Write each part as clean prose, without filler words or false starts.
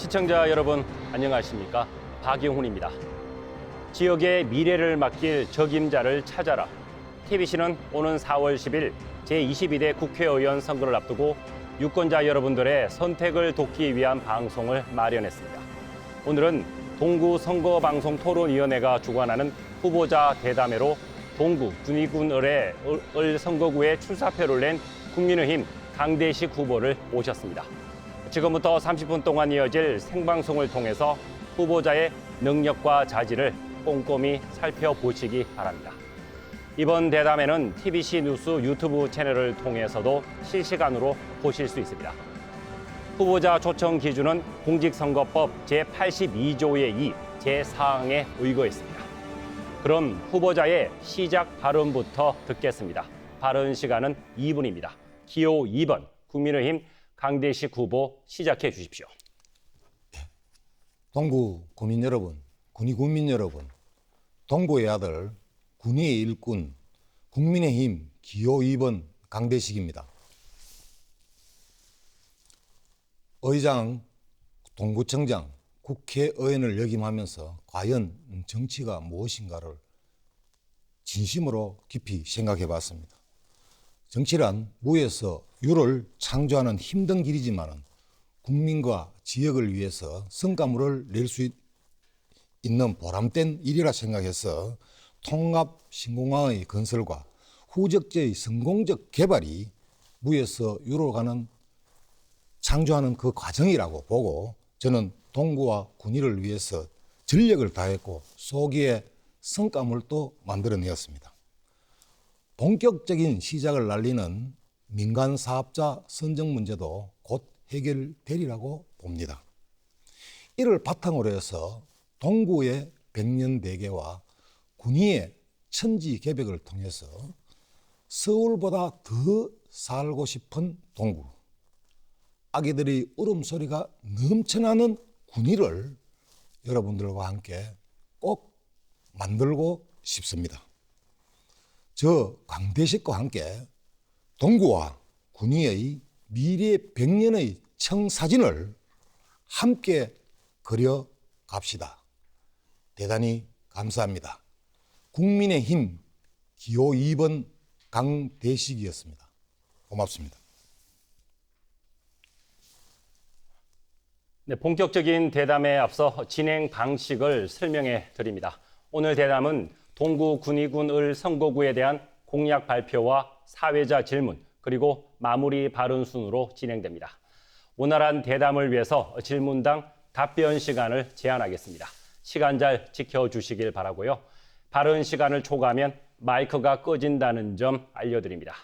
시청자 여러분 안녕하십니까? 박용훈입니다. 지역의 미래를 맡길 적임자를 찾아라. TBC는 오는 4월 10일 제22대 국회의원 선거를 앞두고 유권자 여러분들의 선택을 돕기 위한 방송을 마련했습니다. 오늘은 동구 선거방송토론위원회가 주관하는 후보자 대담회로 동구 군위군을의 을 선거구에 출사표를 낸 국민의힘 강대식 후보를 모셨습니다. 지금부터 30분 동안 이어질 생방송을 통해서 후보자의 능력과 자질을 꼼꼼히 살펴보시기 바랍니다. 이번 대담회는 TBC 뉴스 유튜브 채널을 통해서도 실시간으로 보실 수 있습니다. 후보자 초청 기준은 공직선거법 제82조의 2 제4항에 의거했습니다. 그럼 후보자의 시작 발언부터 듣겠습니다. 발언 시간은 2분입니다. 기호 2번 국민의힘 강대식 후보 시작해 주십시오. 동구 군민 여러분, 군위 군민 여러분, 동구의 아들, 군위의 일꾼, 국민의힘 기호 2번 강대식입니다. 의장, 동구청장, 국회의원을 역임하면서 과연 정치가 무엇인가를 진심으로 깊이 생각해 봤습니다. 정치란 무에서 유를 창조하는 힘든 길이지만 국민과 지역을 위해서 성과물을 낼 수 있는 보람된 일이라 생각해서 통합 신공항의 건설과 후적지의 성공적 개발이 무에서 유로 가는 창조하는 그 과정이라고 보고 저는 동구와 군위를 위해서 전력을 다했고 소기의 성과물도 만들어내었습니다. 본격적인 시작을 알리는 민간 사업자 선정 문제도 곧 해결되리라고 봅니다. 이를 바탕으로 해서 동구의 백년대계와 군위의 천지개벽을 통해서 서울보다 더 살고 싶은 동구, 아기들의 울음소리가 넘쳐나는 군위를 여러분들과 함께 꼭 만들고 싶습니다. 저 강대식과 함께 동구와 군위의 미래 100년의 청사진을 함께 그려 갑시다. 대단히 감사합니다. 국민의힘 기호 2번 강대식이었습니다. 고맙습니다. 네, 본격적인 대담에 앞서 진행 방식을 설명해 드립니다. 오늘 대담은 동구 군위군 을 선거구에 대한 공약 발표와 사회자 질문 그리고 마무리 발언 순으로 진행됩니다. 원활한 대담을 위해서 질문당 답변 시간을 제한하겠습니다. 시간 잘 지켜주시길 바라고요. 발언 시간을 초과하면 마이크가 꺼진다는 점 알려드립니다.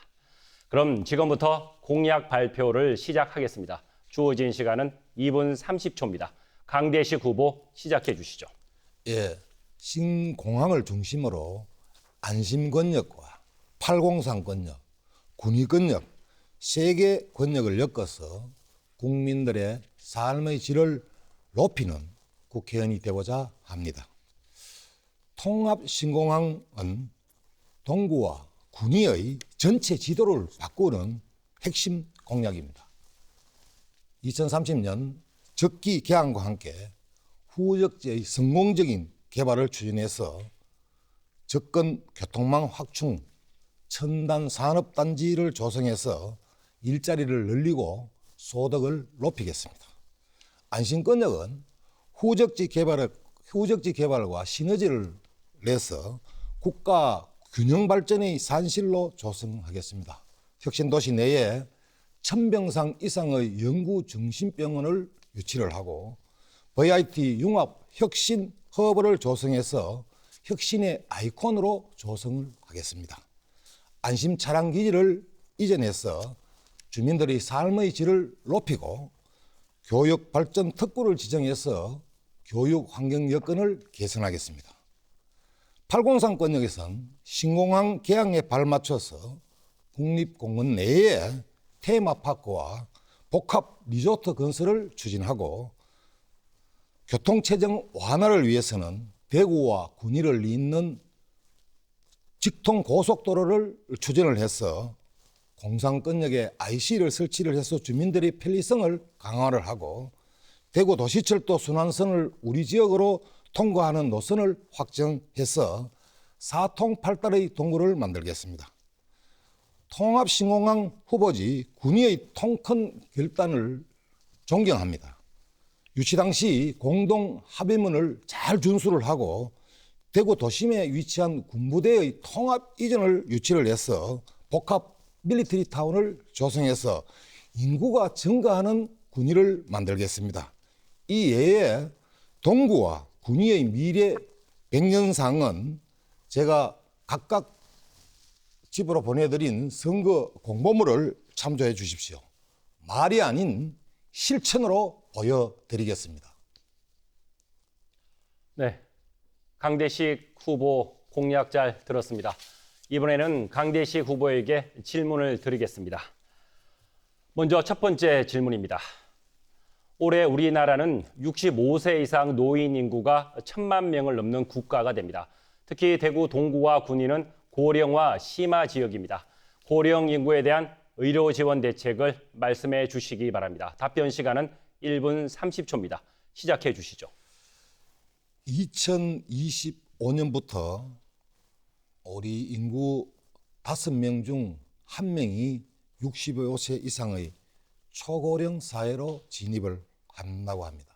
그럼 지금부터 공약 발표를 시작하겠습니다. 주어진 시간은 2분 30초입니다. 강대식 후보 시작해 주시죠. 예, 신공항을 중심으로 안심권역과 팔공산권역, 군위권역, 세 개 권역을 엮어서 국민들의 삶의 질을 높이는 국회의원이 되고자 합니다. 통합신공항은 동구와 군위의 전체 지도를 바꾸는 핵심 공약입니다. 2030년 적기 개항과 함께 후적지의 성공적인 개발을 추진해서 접근 교통망 확충, 첨단 산업단지를 조성해서 일자리를 늘리고 소득을 높이겠습니다. 안심권역은 후적지 개발과 시너지를 내서 국가 균형 발전의 산실로 조성하겠습니다. 혁신도시 내에 1000병상 이상의 연구중심병원을 유치를 하고 VIT 융합 혁신 허브를 조성해서 혁신의 아이콘으로 조성을 하겠습니다. 안심 차량 기지를 이전해서 주민들의 삶의 질을 높이고 교육 발전 특구를 지정해서 교육 환경 여건을 개선하겠습니다. 팔공산권역에선 신공항 개항에 발맞춰서 국립공원 내에 테마파크와 복합 리조트 건설을 추진하고 교통체증 완화를 위해서는 대구와 군위를 잇는 직통 고속도로를 추진을 해서 공산권역에 IC를 설치를 해서 주민들의 편리성을 강화를 하고 대구 도시철도 순환선을 우리 지역으로 통과하는 노선을 확정해서 사통팔달의 동구를 만들겠습니다. 통합신공항 후보지 군위의 통큰 결단을 존경합니다. 유치 당시 공동 합의문을 잘 준수를 하고 대구 도심에 위치한 군부대의 통합 이전을 유치를 해서 복합 밀리터리 타운을 조성해서 인구가 증가하는 군위를 만들겠습니다. 이 외에 동구와 군위의 미래 100년상은 제가 각각 집으로 보내드린 선거 공보물을 참조해 주십시오. 말이 아닌 실천으로 보여드리겠습니다. 네, 강대식 후보 공약 잘 들었습니다. 이번에는 강대식 후보에게 질문을 드리겠습니다. 먼저 첫 번째 질문입니다. 올해 우리나라는 65세 이상 노인 인구가 1,000만 명을 넘는 국가가 됩니다. 특히 대구 동구와 군위는 고령화 심화 지역입니다. 고령 인구에 대한 의료 지원 대책을 말씀해 주시기 바랍니다. 답변 시간은 1분 30초입니다. 시작해 주시죠. 2025년부터 우리 인구 5명 중 1명이 65세 이상의 초고령 사회로 진입을 한다고 합니다.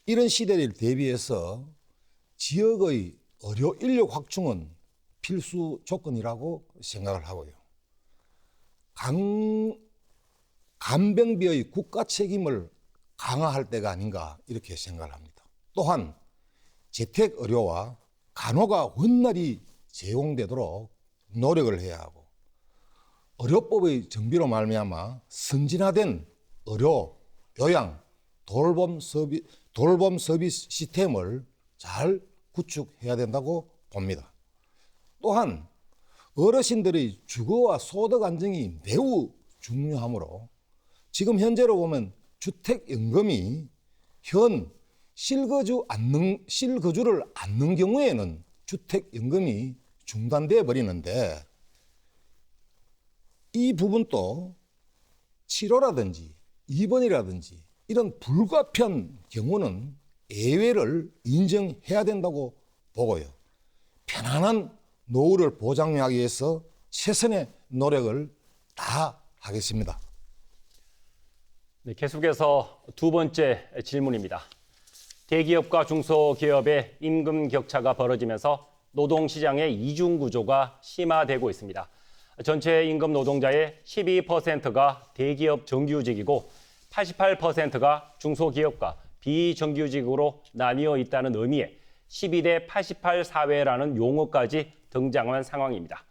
이런 시대를 대비해서 지역의 의료 인력 확충은 필수 조건이라고 생각을 하고요. 간병비의 국가 책임을 강화할 때가 아닌가 이렇게 생각을 합니다. 또한 재택 의료와 간호가 원활히 제공되도록 노력을 해야 하고 의료법의 정비로 말미암아 선진화된 의료, 요양, 돌봄 서비스 시스템을 잘 구축해야 된다고 봅니다. 또한 어르신들의 주거와 소득 안정이 매우 중요하므로 지금 현재로 보면 주택연금이 현 실거주를 않는 경우에는 주택연금이 중단돼 버리는데 이 부분도 치료라든지 입원이라든지 이런 불가피한 경우는 예외를 인정해야 된다고 보고요. 편안한 노후를 보장하기 위해서 최선의 노력을 다하겠습니다. 네, 계속해서 두 번째 질문입니다. 대기업과 중소기업의 임금 격차가 벌어지면서 노동시장의 이중구조가 심화되고 있습니다. 전체 임금 노동자의 12%가 대기업 정규직이고 88%가 중소기업과 비정규직으로 나뉘어 있다는 의미에 12대 88 사회라는 용어까지 등장한 상황입니다.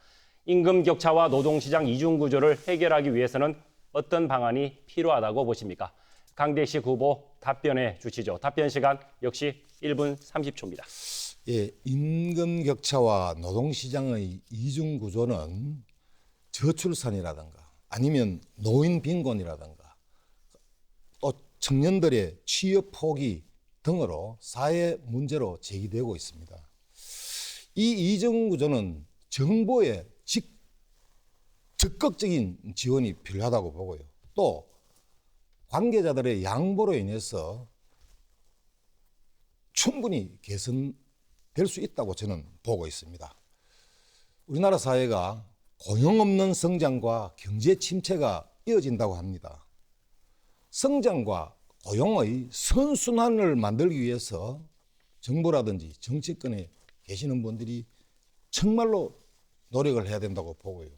임금 격차와 노동시장 이중구조를 해결하기 위해서는 어떤 방안이 필요하다고 보십니까? 강대식 후보 답변해 주시죠. 답변 시간 역시 1분 30초입니다. 예, 임금 격차와 노동시장의 이중 구조는 저출산이라든가 아니면 노인 빈곤이라든가 또 청년들의 취업 포기 등으로 사회 문제로 제기되고 있습니다. 이 이중 구조는 정부의 적극적인 지원이 필요하다고 보고요. 또 관계자들의 양보로 인해서 충분히 개선될 수 있다고 저는 보고 있습니다. 우리나라 사회가 고용 없는 성장과 경제 침체가 이어진다고 합니다. 성장과 고용의 선순환을 만들기 위해서 정부라든지 정치권에 계시는 분들이 정말로 노력을 해야 된다고 보고요.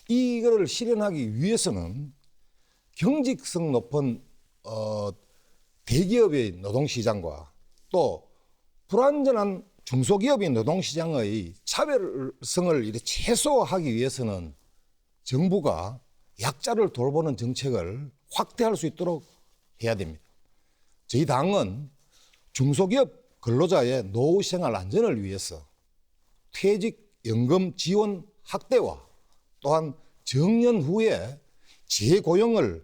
이거를 실현하기 위해서는 경직성 높은 대기업의 노동시장과 또 불완전한 중소기업의 노동시장의 차별성을 이렇게 최소화하기 위해서는 정부가 약자를 돌보는 정책을 확대할 수 있도록 해야 됩니다. 저희 당은 중소기업 근로자의 노후 생활 안전을 위해서 퇴직연금 지원 확대와 또한 정년 후에 재고용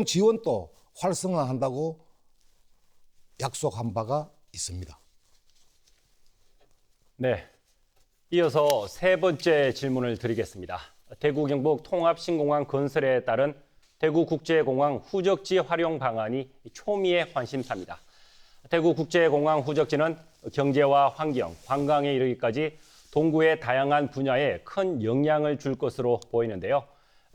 지원도 활성화한다고 약속한 바가 있습니다. 네, 이어서 세 번째 질문을 드리겠습니다. 대구 경북 통합신공항 건설에 따른 대구국제공항 후적지 활용 방안이 초미의 관심사입니다. 대구국제공항 후적지는 경제와 환경, 관광에 이르기까지 동구의 다양한 분야에 큰 영향을 줄 것으로 보이는데요.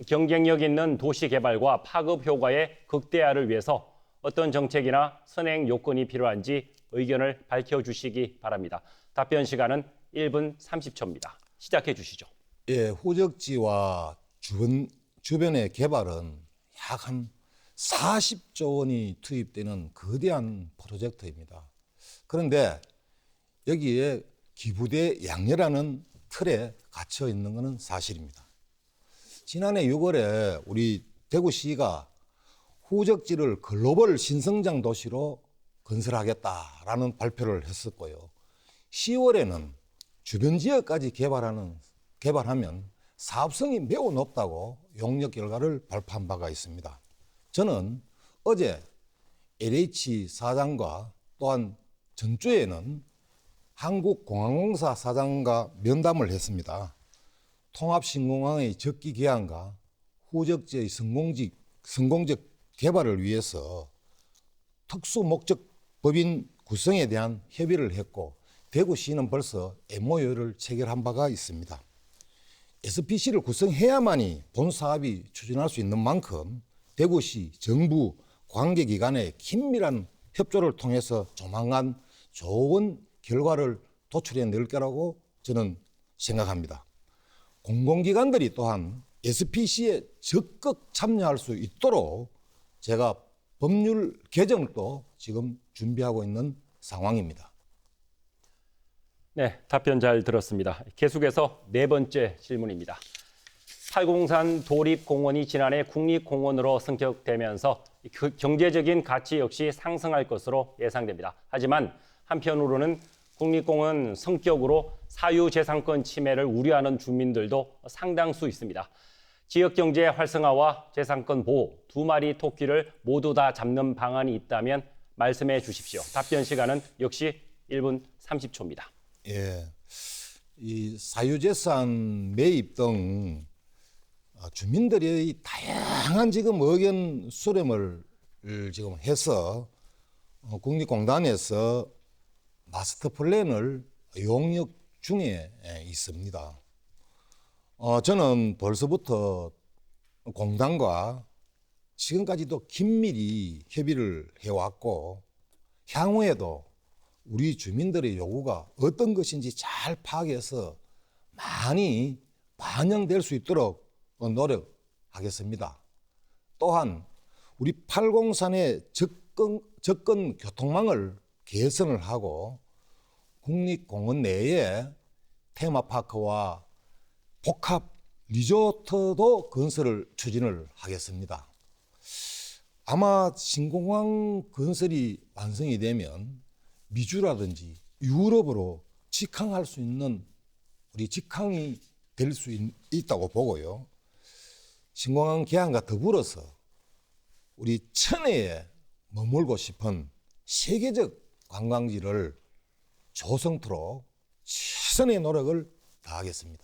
경쟁력 있는 도시 개발과 파급 효과의 극대화를 위해서 어떤 정책이나 선행 요건이 필요한지 의견을 밝혀주시기 바랍니다. 답변 시간은 1분 30초입니다. 시작해 주시죠. 예, 후적지와 주변의 개발은 약 한 40조 원이 투입되는 거대한 프로젝트입니다. 그런데 여기에 기부대 양녀라는 틀에 갇혀 있는 것은 사실입니다. 지난해 6월에 우리 대구시가 후적지를 글로벌 신성장 도시로 건설하겠다라는 발표를 했었고요. 10월에는 주변 지역까지 개발하면 사업성이 매우 높다고 용역 결과를 발표한 바가 있습니다. 저는 어제 LH 사장과 또한 전주에는 한국공항공사 사장과 면담을 했습니다. 통합신공항의 적기 개항과 후적지의 성공적 개발을 위해서 특수목적법인 구성에 대한 협의를 했고 대구시는 벌써 MOU를 체결한 바가 있습니다. SPC를 구성해야만이 본 사업이 추진할 수 있는 만큼 대구시, 정부, 관계기관의 긴밀한 협조를 통해서 조만간 좋은 결과를 도출해낼 거라고 저는 생각합니다. 공공기관들이 또한 SPC에 적극 참여할 수 있도록 제가 법률 개정도 지금 준비하고 있는 상황입니다. 네, 답변 잘 들었습니다. 계속해서 네 번째 질문입니다. 팔공산 도립공원이 지난해 국립공원으로 승격되면서 경제적인 가치 역시 상승할 것으로 예상됩니다. 하지만 한편으로는 국립공원 성격으로 사유재산권 침해를 우려하는 주민들도 상당수 있습니다. 지역경제 활성화와 재산권 보호, 두 마리 토끼를 모두 다 잡는 방안이 있다면 말씀해 주십시오. 답변 시간은 역시 1분 30초입니다. 예, 이 사유재산 매입 등 주민들의 다양한 지금 의견 수렴을 지금 해서 국립공단에서 마스터 플랜을 용역 중에 있습니다. 저는 벌써부터 공단과 지금까지도 긴밀히 협의를 해왔고 향후에도 우리 주민들의 요구가 어떤 것인지 잘 파악해서 많이 반영될 수 있도록 노력하겠습니다. 또한 우리 팔공산의 접근 교통망을 개선을 하고 국립공원 내에 테마파크와 복합 리조트도 건설을 추진을 하겠습니다. 아마 신공항 건설이 완성이 되면 미주라든지 유럽으로 직항할 수 있는 우리 직항이 될 수 있다고 보고요. 신공항 개항과 더불어서 우리 천혜에 머물고 싶은 세계적 관광지를 조성토록 최선의 노력을 다하겠습니다.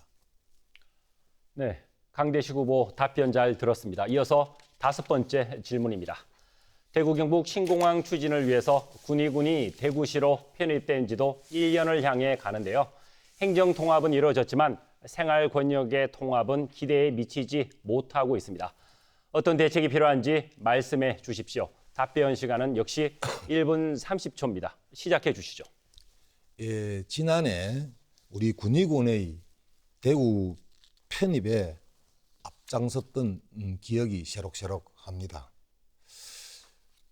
네, 강대식 후보 답변 잘 들었습니다. 이어서 다섯 번째 질문입니다. 대구 경북 신공항 추진을 위해서 군의군이 대구시로 편입된 지도 1년을 향해 가는데요. 행정 통합은 이루어졌지만 생활 권역의 통합은 기대에 미치지 못하고 있습니다. 어떤 대책이 필요한지 말씀해 주십시오. 답변 시간은 역시 1분 30초입니다. 시작해 주시죠. 예, 지난해 우리 군의군의 대구 편입에 앞장섰던 기억이 새록새록합니다.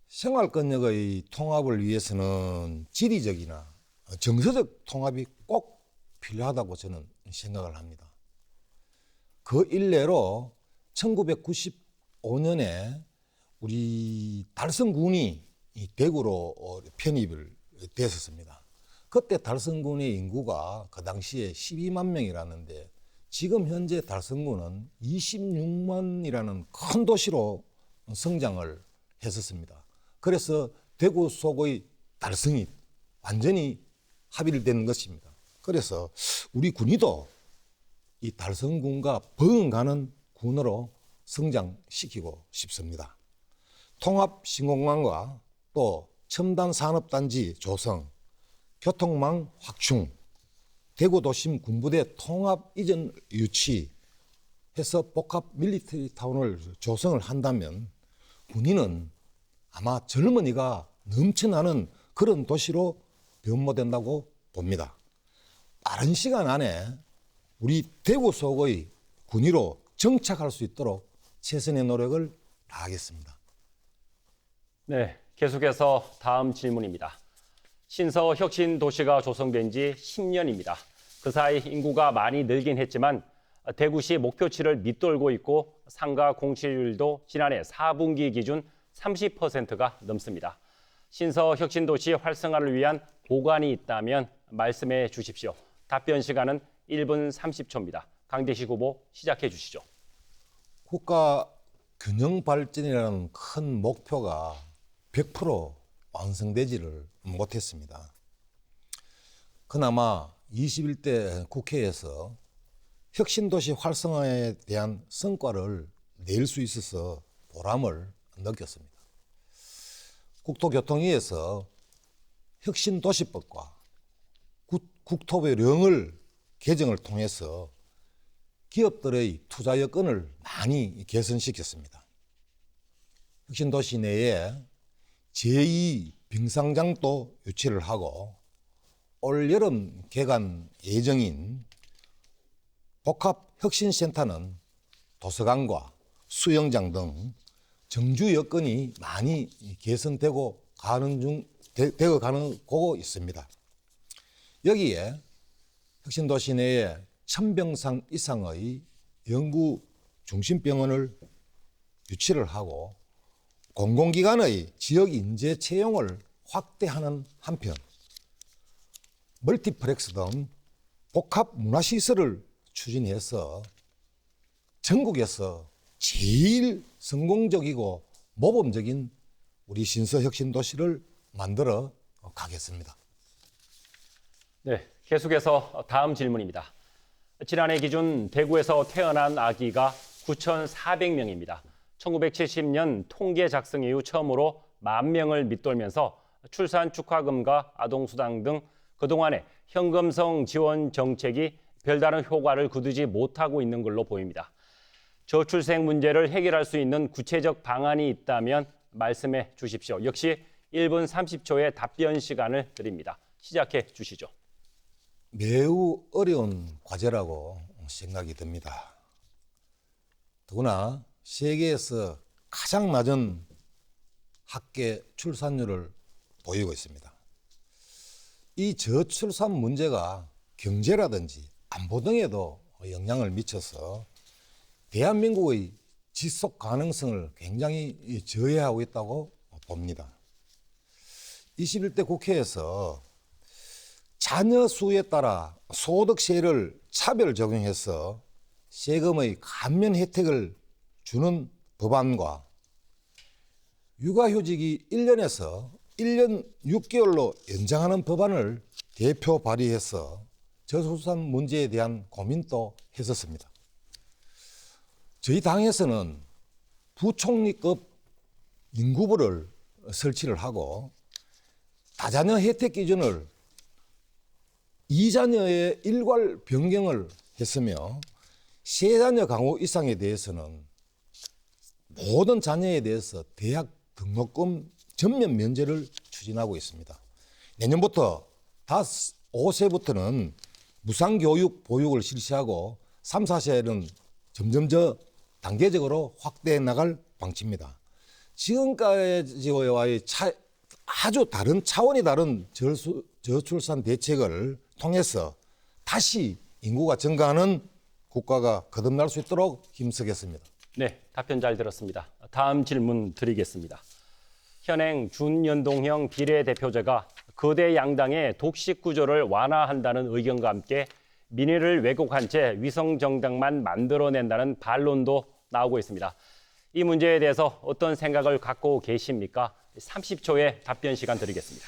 생활권역의 통합을 위해서는 지리적이나 정서적 통합이 꼭 필요하다고 저는 생각을 합니다. 그 일례로 1995년에 우리 달성군이 대구로 편입을 됐었습니다. 그때 달성군의 인구가 그 당시에 12만 명이라는데 지금 현재 달성군은 26만이라는 큰 도시로 성장을 했었습니다. 그래서 대구 속의 달성이 완전히 합일된 것입니다. 그래서 우리 군의도 이 달성군과 버금가는 군으로 성장시키고 싶습니다. 통합 신공항과 또 첨단 산업단지 조성, 교통망 확충, 대구 도심 군부대 통합 이전 유치해서 복합 밀리터리 타운을 조성을 한다면 군인은 아마 젊은이가 넘쳐나는 그런 도시로 변모된다고 봅니다. 빠른 시간 안에 우리 대구 속의 군위로 정착할 수 있도록 최선의 노력을 다하겠습니다. 네, 계속해서 다음 질문입니다. 신서 혁신 도시가 조성된 지 10년입니다. 그 사이 인구가 많이 늘긴 했지만 대구시 목표치를 밑돌고 있고 상가 공실률도 지난해 4분기 기준 30%가 넘습니다. 신서 혁신 도시 활성화를 위한 보관이 있다면 말씀해 주십시오. 답변 시간은 1분 30초입니다. 강대식 후보 시작해 주시죠. 국가 균형 발전이라는 큰 목표가 100% 완성되지를 못했습니다. 그나마 21대 국회에서 혁신도시 활성화에 대한 성과를 낼 수 있어서 보람을 느꼈습니다. 국토교통위에서 혁신도시법과 국토부령을 개정을 통해서 기업들의 투자 여건을 많이 개선시켰습니다. 혁신도시 내에 제2 빙상장도 유치를 하고 올 여름 개관 예정인 복합혁신센터는 도서관과 수영장 등 정주 여건이 많이 개선되고 가고 있습니다. 여기에 혁신도시 내에 1000병상 이상의 연구 중심병원을 유치를 하고 공공기관의 지역 인재 채용을 확대하는 한편 멀티플렉스 등 복합 문화시설을 추진해서 전국에서 제일 성공적이고 모범적인 우리 신서혁신도시를 만들어 가겠습니다. 네, 계속해서 다음 질문입니다. 지난해 기준 대구에서 태어난 아기가 9,400명입니다. 1970년 통계 작성 이후 처음으로 10,000명을 밑돌면서 출산 축하금과 아동수당 등 그동안의 현금성 지원 정책이 별다른 효과를 거두지 못하고 있는 걸로 보입니다. 저출생 문제를 해결할 수 있는 구체적 방안이 있다면 말씀해 주십시오. 역시 1분 30초의 답변 시간을 드립니다. 시작해 주시죠. 매우 어려운 과제라고 생각이 듭니다. 더구나 세계에서 가장 낮은 학계 출산율을 보이고 있습니다. 이 저출산 문제가 경제라든지 안보 등에도 영향을 미쳐서 대한민국의 지속 가능성을 굉장히 저해하고 있다고 봅니다. 21대 국회에서 자녀 수에 따라 소득세를 차별 적용해서 세금의 감면 혜택을 주는 법안과 육아휴직이 1년에서 1년 6개월로 연장하는 법안을 대표 발의해서 저출산 문제에 대한 고민도 했었습니다. 저희 당에서는 부총리급 인구부를 설치를 하고 다자녀 혜택 기준을 2자녀의 일괄 변경을 했으며 3자녀 강호 이상에 대해서는 모든 자녀에 대해서 대학 등록금 전면 면제를 추진하고 있습니다. 내년부터 5세부터는 무상교육 보육을 실시하고 3, 4세는 점점 단계적으로 확대해 나갈 방침입니다. 지금까지와의 아주 다른 차원이 다른 저출산 대책을 통해서 다시 인구가 증가하는 국가가 거듭날 수 있도록 힘쓰겠습니다. 네, 답변 잘 들었습니다. 다음 질문 드리겠습니다. 현행 준연동형 비례대표제가 거대 양당의 독식 구조를 완화한다는 의견과 함께 민의를 왜곡한 채 위성정당만 만들어낸다는 반론도 나오고 있습니다. 이 문제에 대해서 어떤 생각을 갖고 계십니까? 30초의 답변 시간 드리겠습니다.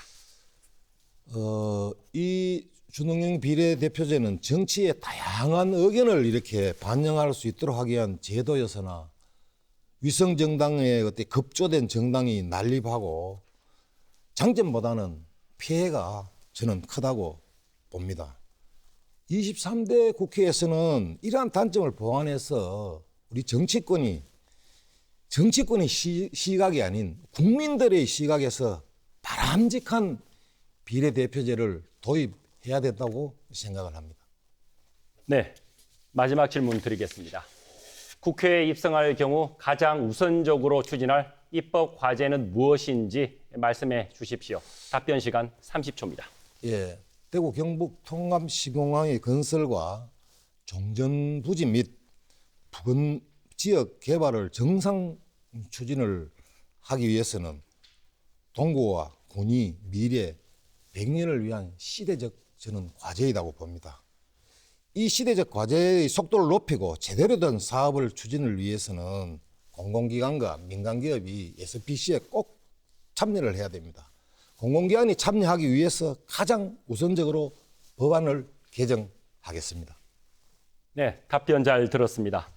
이 준동형 비례대표제는 정치의 다양한 의견을 이렇게 반영할 수 있도록 하기 위한 제도여서나 위성 정당에 그때 급조된 정당이 난립하고 장점보다는 피해가 저는 크다고 봅니다. 23대 국회에서는 이러한 단점을 보완해서 우리 정치권이 시각이 아닌 국민들의 시각에서 바람직한 비례대표제를 도입해야 된다고 생각을 합니다. 네, 마지막 질문 드리겠습니다. 국회에 입성할 경우 가장 우선적으로 추진할 입법 과제는 무엇인지 말씀해 주십시오. 답변 시간 30초입니다. 예, 대구 경북 통합시공항의 건설과 종전 부지 및 부근 지역 개발을 정상 추진을 하기 위해서는 동구와 군이 미래 100년을 위한 시대적 저는 과제이라고 봅니다. 이 시대적 과제의 속도를 높이고 제대로 된 사업을 추진을 위해서는 공공기관과 민간기업이 SPC에 꼭 참여를 해야 됩니다. 공공기관이 참여하기 위해서 가장 우선적으로 법안을 개정하겠습니다. 네, 답변 잘 들었습니다.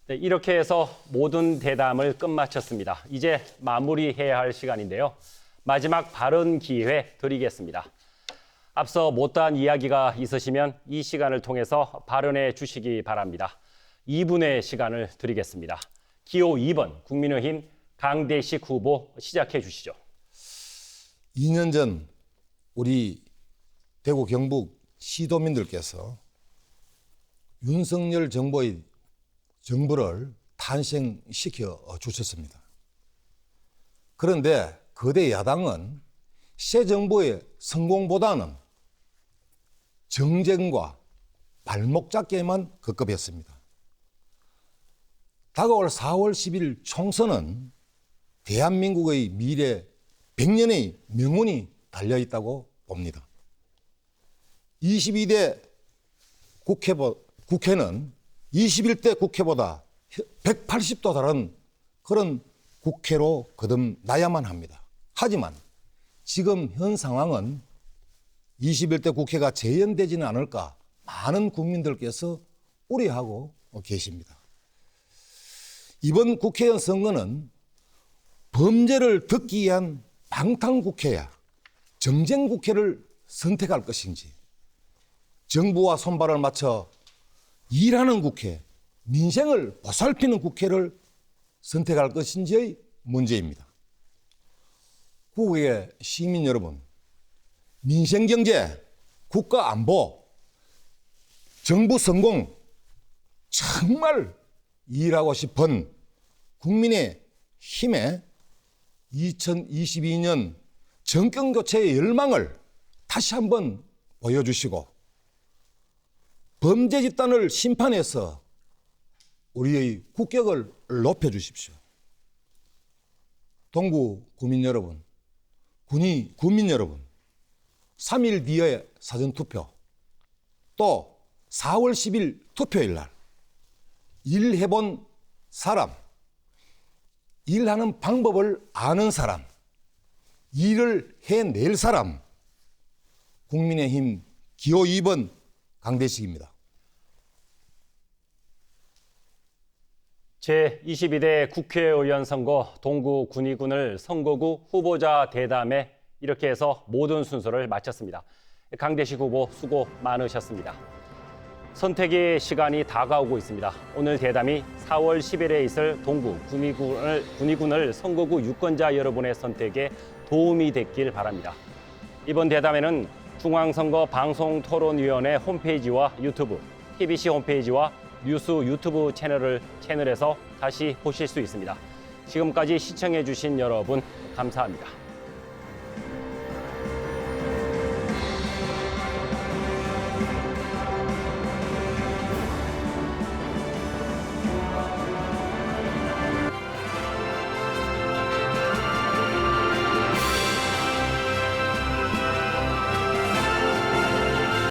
네, 이렇게 해서 모든 대담을 끝마쳤습니다. 이제 마무리해야 할 시간인데요. 마지막 발언 기회 드리겠습니다. 앞서 못다한 이야기가 있으시면 이 시간을 통해서 발언해 주시기 바랍니다. 2분의 시간을 드리겠습니다. 기호 2번 국민의힘 강대식 후보 시작해 주시죠. 2년 전 우리 대구 경북 시도민들께서 윤석열 정부를 탄생시켜 주셨습니다. 그런데 거대 야당은 새 정부의 성공보다는 정쟁과 발목 잡기에만 급급했습니다. 다가올 4월 10일 총선은 대한민국의 미래 100년의 명운이 달려있다고 봅니다. 22대 국회는 21대 국회보다 180도 다른 그런 국회로 거듭나야만 합니다. 하지만 지금 현 상황은 21대 국회가 재연되지는 않을까 많은 국민들께서 우려하고 계십니다. 이번 국회의원 선거는 범죄를 덮기 위한 방탄국회야 정쟁국회를 선택할 것인지 정부와 손발을 맞춰 일하는 국회, 민생을 보살피는 국회를 선택할 것인지의 문제입니다. 국외의 시민 여러분, 민생경제, 국가안보, 정부 성공 정말 일하고 싶은 국민의 힘에 2022년 정권교체의 열망을 다시 한번 보여주시고 범죄 집단을 심판해서 우리의 국격을 높여주십시오. 동구 구민 여러분, 군민 여러분, 3일 뒤에 사전투표, 또 4월 10일 투표일 날 일해본 사람, 일하는 방법을 아는 사람, 일을 해낼 사람, 국민의힘 기호 2번 강대식입니다. 제22대 국회의원 선거 동구 군의군을 선거구 후보자 대담에 이렇게 해서 모든 순서를 마쳤습니다. 강대식 후보 수고 많으셨습니다. 선택의 시간이 다가오고 있습니다. 오늘 대담이 4월 10일에 있을 동구 군의군을 선거구 유권자 여러분의 선택에 도움이 됐길 바랍니다. 이번 대담에는 중앙선거방송토론위원회 홈페이지와 유튜브, TBC 홈페이지와 뉴스 유튜브 채널에서 다시 보실 수 있습니다. 지금까지 시청해 주신 여러분 감사합니다.